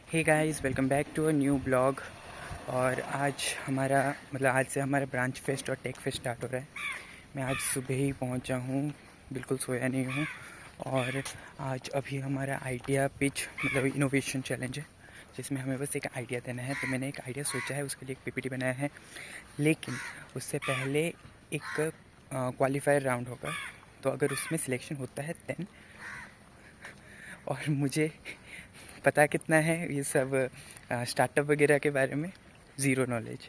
Hey guys, welcome back to a new blog. और आज से हमारा ब्रांच फेस्ट और टेक फेस्ट स्टार्ट हो रहा है। मैं आज सुबह ही पहुंचा हूं, बिल्कुल सोया नहीं हूं। और आज अभी हमारा आइडिया पिच इनोवेशन चैलेंज है, जिसमें हमें बस एक आइडिया देना है। तो मैंने एक आइडिया सोचा है, उसके लिए एक पीपीटी बनाया है। लेकिन उससे पहले एक क्वालिफायर राउंड होगा, तो अगर उसमें सिलेक्शन होता है देन। और मुझे पता कितना है ये सब स्टार्टअप वगैरह के बारे में, ज़ीरो नॉलेज।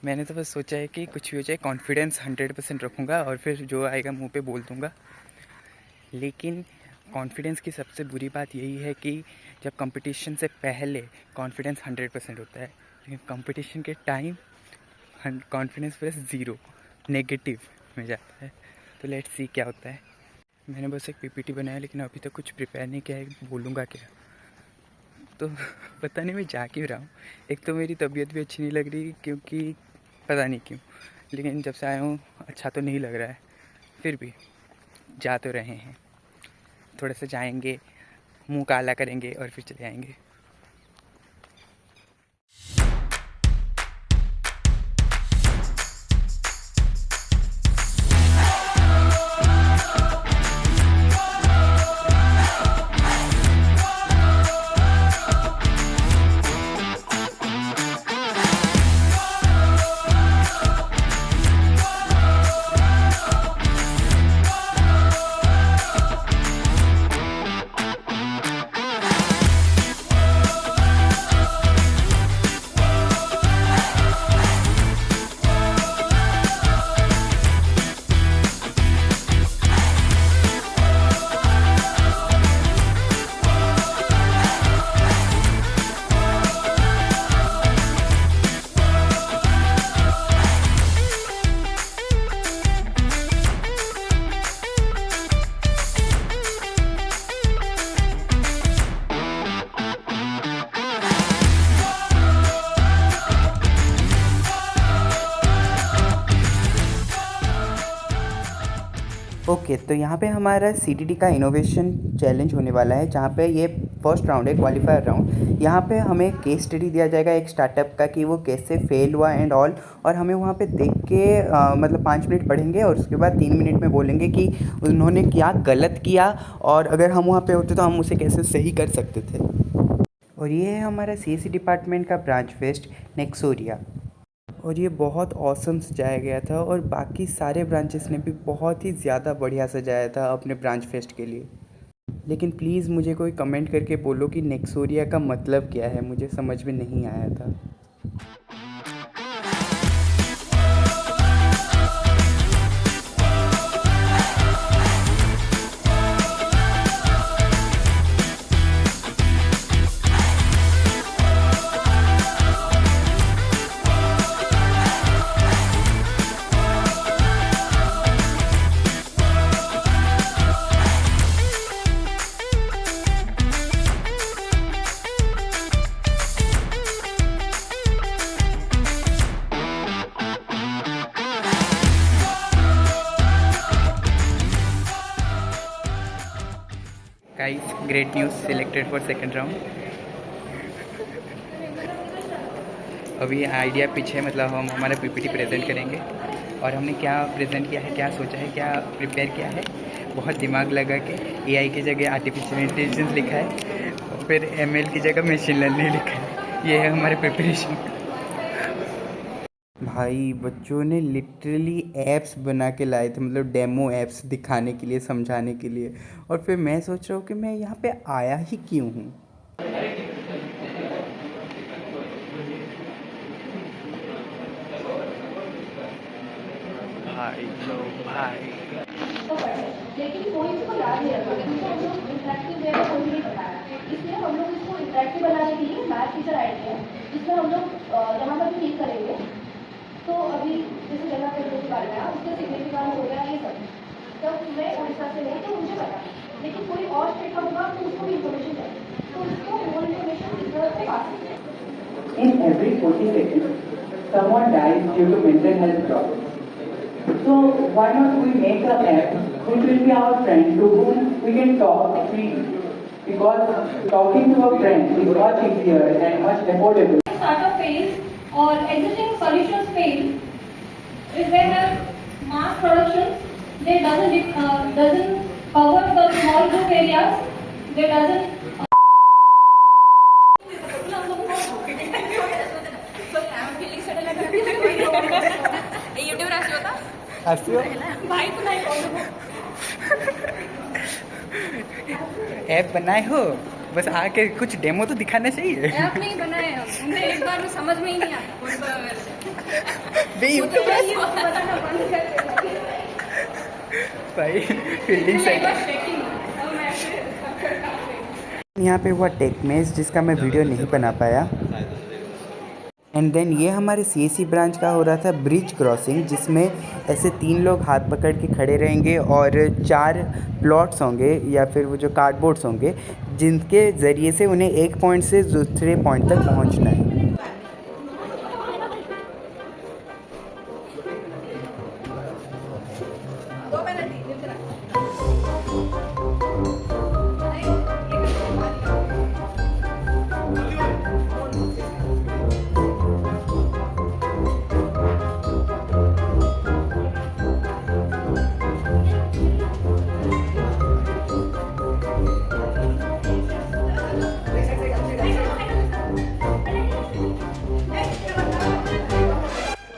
मैंने तो बस सोचा है कि कुछ भी हो जाए कॉन्फिडेंस 100% रखूँगा और फिर जो आएगा मुंह पे बोल दूँगा। लेकिन कॉन्फिडेंस की सबसे बुरी बात यही है कि जब कंपटीशन से पहले कॉन्फिडेंस 100% होता है, लेकिन कंपटीशन के time confidence plus zero negative में जाता है। तो लेट्स सी क्या होता है। मैंने बस एक पीपीटी बनाया, लेकिन अभी तक कुछ प्रिपेयर नहीं किया है, बोलूँगा क्या। तो पता नहीं मैं जा क्यों रहा हूँ। एक तो मेरी तबीयत भी अच्छी नहीं लग रही, क्योंकि पता नहीं क्यों, लेकिन जब से आया हूँ अच्छा तो नहीं लग रहा है। फिर भी जा तो रहे हैं, थोड़ा सा जाएंगे, मुंह काला करेंगे और फिर चले आएंगे। ओके, तो यहाँ पे हमारा सीटीडी का इनोवेशन चैलेंज होने वाला है, जहाँ पे ये फर्स्ट राउंड है, क्वालिफायर राउंड। यहाँ पे हमें केस स्टडी दिया जाएगा एक स्टार्टअप का, कि वो कैसे फेल हुआ एंड ऑल। और हमें वहाँ पे देख के 5 मिनट पढ़ेंगे और उसके बाद 3 मिनट में बोलेंगे कि उन्होंने क्या गलत किया, और अगर हम वहाँ पे होते तो हम उसे कैसे सही कर सकते थे। और ये है हमारा सीएससी डिपार्टमेंट का ब्रांच फेस्ट नेक्सोरिया। और ये बहुत ऑसम सजाया गया था, और बाकी सारे ब्रांचेस ने भी बहुत ही ज़्यादा बढ़िया सजाया था अपने ब्रांच फेस्ट के लिए। लेकिन प्लीज़ मुझे कोई कमेंट करके बोलो कि नेक्सोरिया का मतलब क्या है, मुझे समझ में नहीं आया था। Guys, great news, selected for second round. अभी आइडिया पिच है, मतलब हम हमारा पीपीटी प्रेजेंट करेंगे। और हमने क्या प्रेजेंट किया है, क्या सोचा है, क्या प्रिपेयर किया है, बहुत दिमाग लगा के एआई की जगह आर्टिफिशियल इंटेलिजेंस लिखा है, और फिर एमएल की जगह मशीन लर्निंग लिखा है। ये है हमारे प्रिपरेशन। भाई, बच्चों ने लिटरली ऐप्स बना के लाए थे, मतलब डेमो ऐप्स दिखाने के लिए, समझाने के लिए। और फिर मैं सोच रहा हूँ कि मैं यहाँ पे आया ही क्यों हूँ। भाई लो भाई, लेकिन कोई इसको याद नहीं रखा, क्योंकि हम लोग इंटरेक्टिव वे में कोई नहीं बताया। इसलिए हम लोग इसको इंटरेक्टिव बनाने के लिए मैथ टीचर ऐड किया, जिसमें हम लोग जहाँ पर भी ठीक करेंगे। तो अभी जैसे जगह पे जो बारे में उसका सिग्निफिकेंस हो गया ये सब। जब मैं उड़ीसा से नहीं तो मुझे पता, लेकिन कोई और स्टेट का होगा तो उसको भी इन्फॉर्मेशन चाहिए, तो उसको वो इन्फॉर्मेशन इस तरह से पा सकते हैं। In every 40 seconds, someone dies due to mental health problems. So why not we make an app which will be our friend to whom we can talk freely. because talking to a friend is much easier and much affordable. Startup phase or existing solutions phase is when a mass production they doesn't cover the small group areas, they doesn't app बनाए हो, बस आके कुछ demo तो दिखाना चाहिए। App नहीं बनाए हम, उन्हें एक बार में समझ में ही नहीं आता। बे यूट्यूबर बताना बंद कर देंगे। भाई फील्डिंग सही। यहाँ पे हुआ टेक मेज जिसका मैं वीडियो नहीं बना पाया। एंड देन ये हमारे CSE ब्रांच का हो रहा था ब्रिज क्रॉसिंग, जिसमें ऐसे 3 लोग हाथ पकड़ के खड़े रहेंगे और 4 प्लॉट्स होंगे या फिर वो जो कार्डबोर्ड्स होंगे, जिनके ज़रिए से उन्हें एक पॉइंट से दूसरे पॉइंट तक पहुंचना है।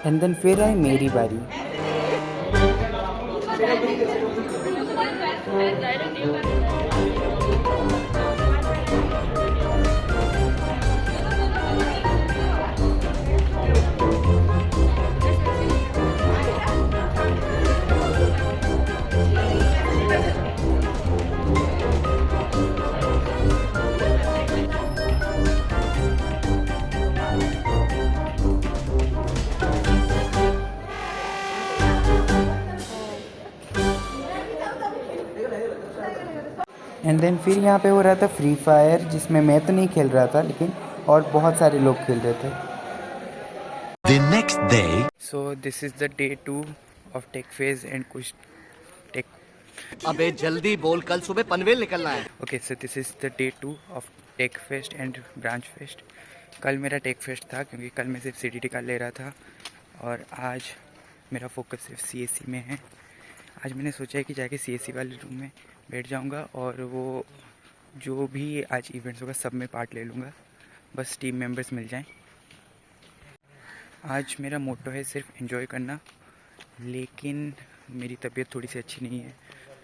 एंड देन फिर आई मेरी बारी। एंड देन फिर यहाँ पे हो रहा था फ्री फायर, जिसमें मैं तो नहीं खेल रहा था लेकिन और बहुत सारे लोग खेल रहे थे। The next day. So this is the day 2 of tech fest and कुछ टेक। अबे जल्दी बोल, कल सुबह पनवेल निकलना है। Okay, so this is the day 2 of tech fest and branch fest. कल मेरा टेक फेस्ट था क्योंकि कल मैं सिर्फ CDT का ले रहा था और आज मेरा फोकस सिर्फ CSE में है। आज मैंने सोचा है कि जाके CSE वाले रूम में बैठ जाऊंगा और वो जो भी आज इवेंट्स होगा सब में पार्ट ले लूँगा, बस टीम मेंबर्स मिल जाएं। आज मेरा मोटो है सिर्फ एंजॉय करना, लेकिन मेरी तबीयत थोड़ी सी अच्छी नहीं है,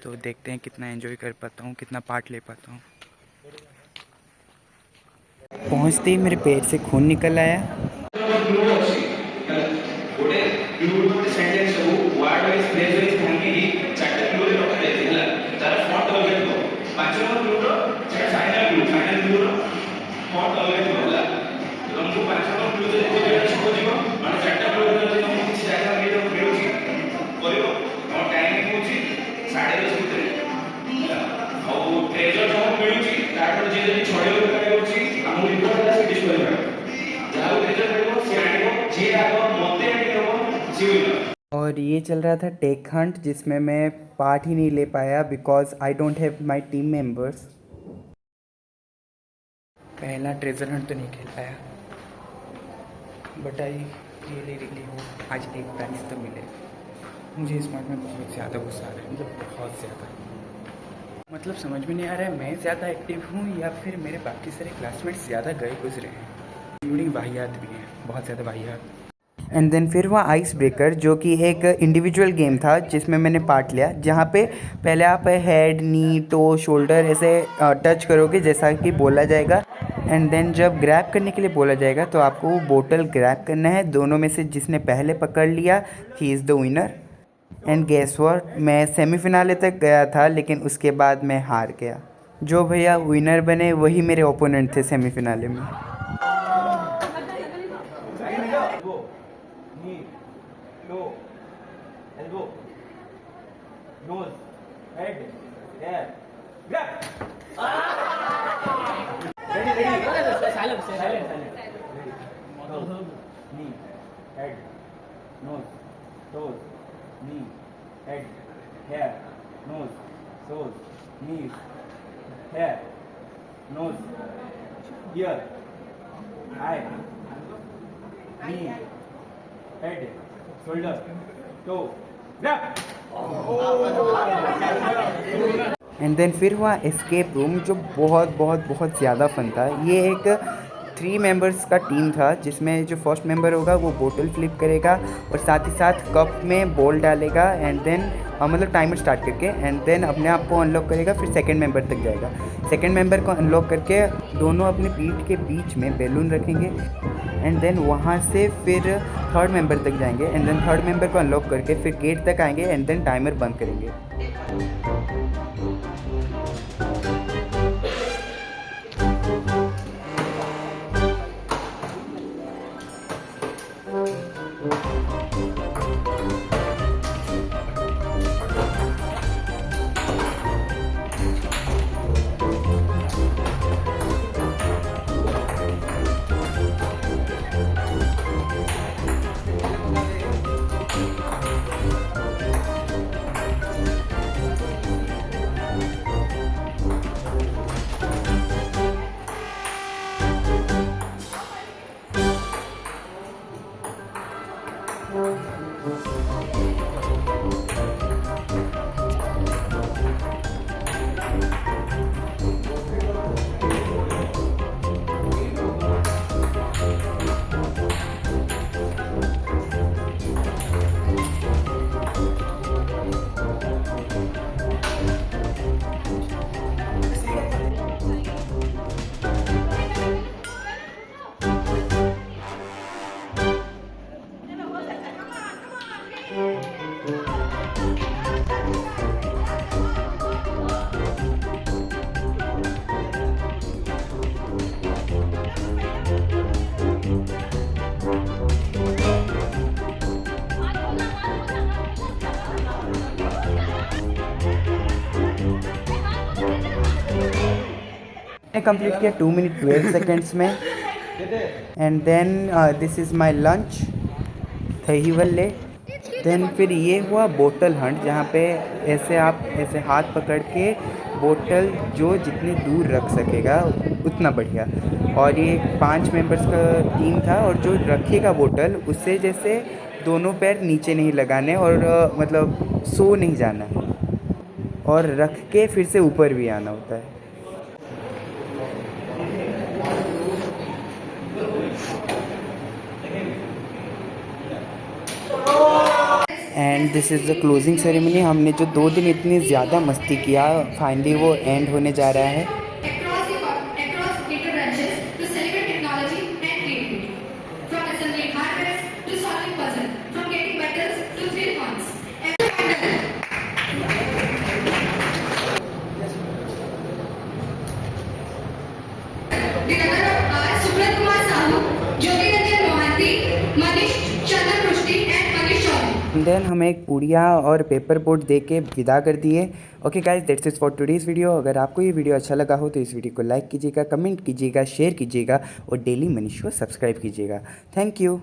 तो देखते हैं कितना एंजॉय कर पाता हूँ, कितना पार्ट ले पाता हूँ। पहुँचते ही मेरे पेट से खून निकल आया। और ये चल रहा था टेक हंट, जिसमें मैं पार्ट ही नहीं ले पाया because I don't have my team members. पहला ट्रेजर हंट तो नहीं खेल पाया, बट आई रियली होप आज एक प्राइज तो मिले। मुझे इस बात में बहुत ज़्यादा गुस्सा आ रहा है, मतलब बहुत ज़्यादा। मतलब समझ में नहीं आ रहा है मैं ज़्यादा एक्टिव हूँ या फिर मेरे बाकी सारे क्लासमेट्स ज़्यादा गए गुजरे हैं। इंक्लूडिंग वाहियात भी हैं, बहुत ज़्यादा वाहियात। एंड देन फिर हुआ आइस ब्रेकर, जो कि एक इंडिविजुअल गेम था जिसमें मैंने पार्ट लिया, जहाँ पे पहले आप हेड, नी, टो, शोल्डर ऐसे टच करोगे जैसा कि बोला जाएगा। एंड देन जब ग्रैब करने के लिए बोला जाएगा तो आपको वो बोतल ग्रैब करना है। दोनों में से जिसने पहले पकड़ लिया ही is the winner. And guess what, मैं सेमीफिनाले तक गया था लेकिन उसके बाद मैं हार गया। जो भैया विनर बने वही मेरे ओपोनेंट थे सेमीफिनाले में। nose, ear, eye, knee, head, shoulder, toe. Grab. And then फिर हुआ एस्केप रूम, जो बहुत बहुत बहुत ज़्यादा फन था। ये एक 3 मेंबर्स का टीम था, जिसमें जो फर्स्ट मेंबर होगा वो बोतल फ्लिप करेगा और साथ ही साथ कप में बॉल डालेगा एंड देन मतलब टाइमर स्टार्ट करके एंड देन अपने आप को अनलॉक करेगा, फिर सेकंड मेंबर तक जाएगा। सेकंड मेंबर को अनलॉक करके दोनों अपने पीठ के बीच में बैलून रखेंगे एंड देन वहाँ से फिर थर्ड मेंबर तक जाएंगे एंड देन थर्ड मेंबर को अनलॉक करके फिर गेट तक आएंगे एंड देन टाइमर बंद करेंगे। कंप्लीट किया 2 मिनट 12 सेकेंड्स में and then this is my lunch dahi bhalle. Then फिर ये हुआ बोतल हंट, जहाँ पे ऐसे आप ऐसे हाथ पकड़ के बोतल जो जितनी दूर रख सकेगा उतना बढ़िया। और ये 5 मेंबर्स का टीम था और जो रखेगा बोतल उससे जैसे दोनों पैर नीचे नहीं लगाने और मतलब सो नहीं जाना और रख के फिर से ऊपर भी आना होता है। And this is the closing ceremony. हमने जो 2 दिन इतनी ज़्यादा मस्ती किया, फाइनली वो एंड होने जा रहा है। across interventions to celebrate technology and creativity. From assembling hardware to solving puzzles, from getting battles to thrill hunts. The runner-up are Subrat Kumar Sahu, Jyoti Ranjan Mohanty, Manish Chandra Prushti and Manish Chaudhary. Then हमें एक पुड़िया और paper boat दे के विदा कर दिए। Okay guys, that's it for today's video. अगर आपको ये वीडियो अच्छा लगा हो तो इस वीडियो को लाइक कीजिएगा, कमेंट कीजिएगा, शेयर कीजिएगा और डेली मनीष को सब्सक्राइब कीजिएगा। Thank you.